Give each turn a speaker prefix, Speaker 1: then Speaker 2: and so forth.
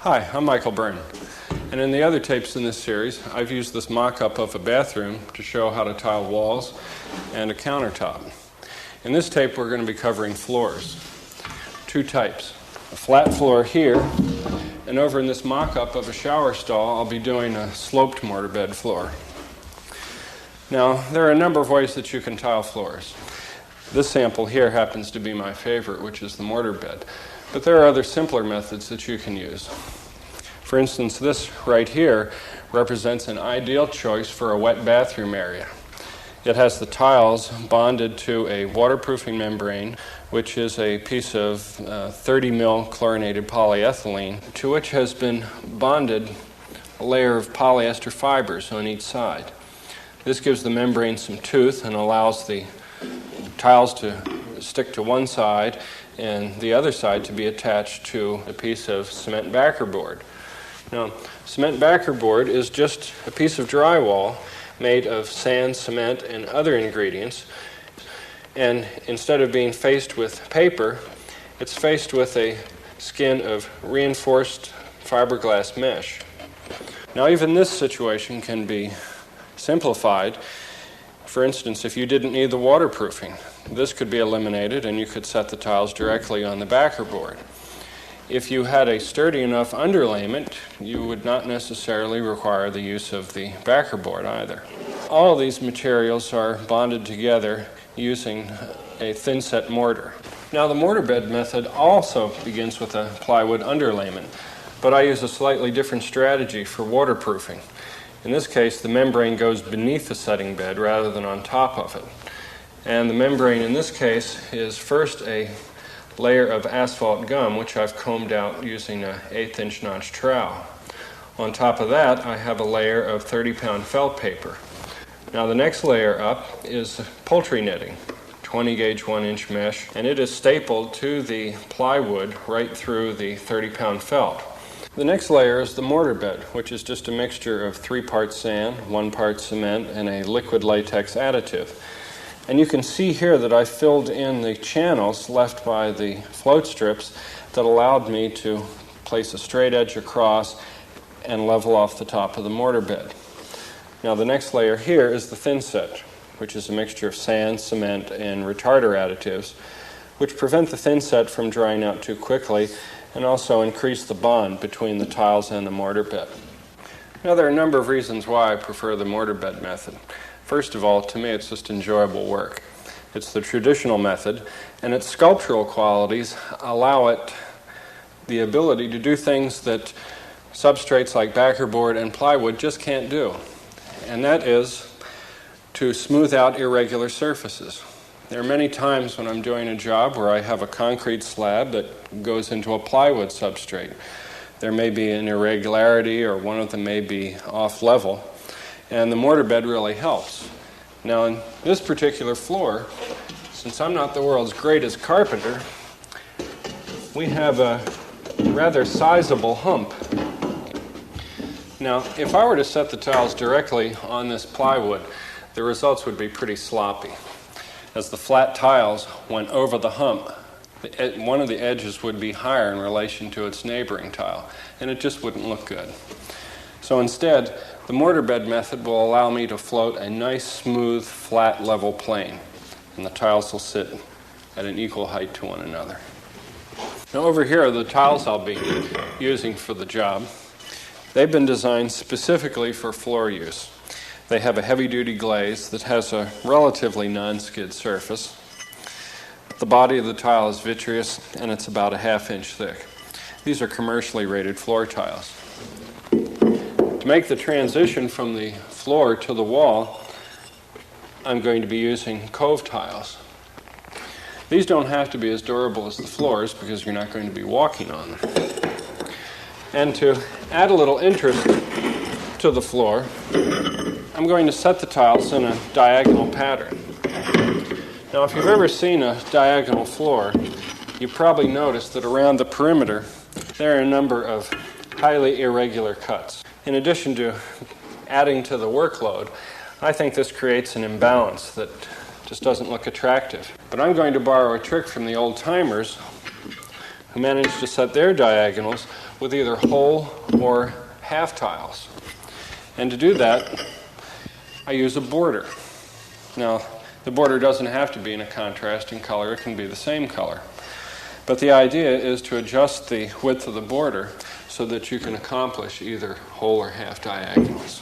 Speaker 1: Hi, I'm Michael Byrne, and in the other tapes in this series, I've used this mock-up of a bathroom to show how to tile walls and a countertop. In this tape, we're going to be covering floors, two types. A flat floor here, and over in this mock-up of a shower stall, I'll be doing a sloped mortar bed floor. Now, there are a number of ways that you can tile floors. This sample here happens to be my favorite, which is the mortar bed. But there are other simpler methods that you can use. For instance, this right here represents an ideal choice for a wet bathroom area. It has the tiles bonded to a waterproofing membrane, which is a piece of 30 mil chlorinated polyethylene, to which has been bonded a layer of polyester fibers on each side. This gives the membrane some tooth and allows the tiles to stick to one side and the other side to be attached to a piece of cement backer board. Now, cement backer board is just a piece of drywall made of sand, cement, and other ingredients. And instead of being faced with paper, it's faced with a skin of reinforced fiberglass mesh. Now, even this situation can be simplified. For instance, if you didn't need the waterproofing, this could be eliminated and you could set the tiles directly on the backer board. If you had a sturdy enough underlayment, you would not necessarily require the use of the backer board either. All of these materials are bonded together using a thin-set mortar. Now, the mortar bed method also begins with a plywood underlayment, but I use a slightly different strategy for waterproofing. In this case, the membrane goes beneath the setting bed rather than on top of it. And the membrane in this case is first a layer of asphalt gum, which I've combed out using an 1/8" notch trowel. On top of that, I have a layer of 30-pound felt paper. Now, the next layer up is poultry netting, 20 gauge 1-inch mesh, and it is stapled to the plywood right through the 30-pound felt. The next layer is the mortar bed, which is just a mixture of 3 parts sand, 1 part cement, and a liquid latex additive. And you can see here that I filled in the channels left by the float strips that allowed me to place a straight edge across and level off the top of the mortar bed. Now, the next layer here is the thin set, which is a mixture of sand, cement, and retarder additives, which prevent the thin set from drying out too quickly and also increase the bond between the tiles and the mortar bed. Now, there are a number of reasons why I prefer the mortar bed method. First of all, to me, it's just enjoyable work. It's the traditional method, and its sculptural qualities allow it the ability to do things that substrates like backer board and plywood just can't do, and that is to smooth out irregular surfaces. There are many times when I'm doing a job where I have a concrete slab that goes into a plywood substrate. There may be an irregularity, or one of them may be off level, and the mortar bed really helps. Now, in this particular floor, since I'm not the world's greatest carpenter, we have a rather sizable hump. Now, if I were to set the tiles directly on this plywood, the results would be pretty sloppy. As the flat tiles went over the hump, one of the edges would be higher in relation to its neighboring tile, and it just wouldn't look good. So instead, the mortar bed method will allow me to float a nice, smooth, flat, level plane, and the tiles will sit at an equal height to one another. Now, over here are the tiles I'll be using for the job. They've been designed specifically for floor use. They have a heavy-duty glaze that has a relatively non-skid surface. The body of the tile is vitreous, and it's about a 1/2 inch thick. These are commercially rated floor tiles. To make the transition from the floor to the wall, I'm going to be using cove tiles. These don't have to be as durable as the floors because you're not going to be walking on them. And to add a little interest to the floor, I'm going to set the tiles in a diagonal pattern. Now, if you've ever seen a diagonal floor, you probably noticed that around the perimeter there are a number of highly irregular cuts. In addition to adding to the workload, I think this creates an imbalance that just doesn't look attractive. But I'm going to borrow a trick from the old timers who manage to set their diagonals with either whole or half tiles. And to do that, I use a border. Now, the border doesn't have to be in a contrasting color, it can be the same color. But the idea is to adjust the width of the border so that you can accomplish either whole or half diagonals.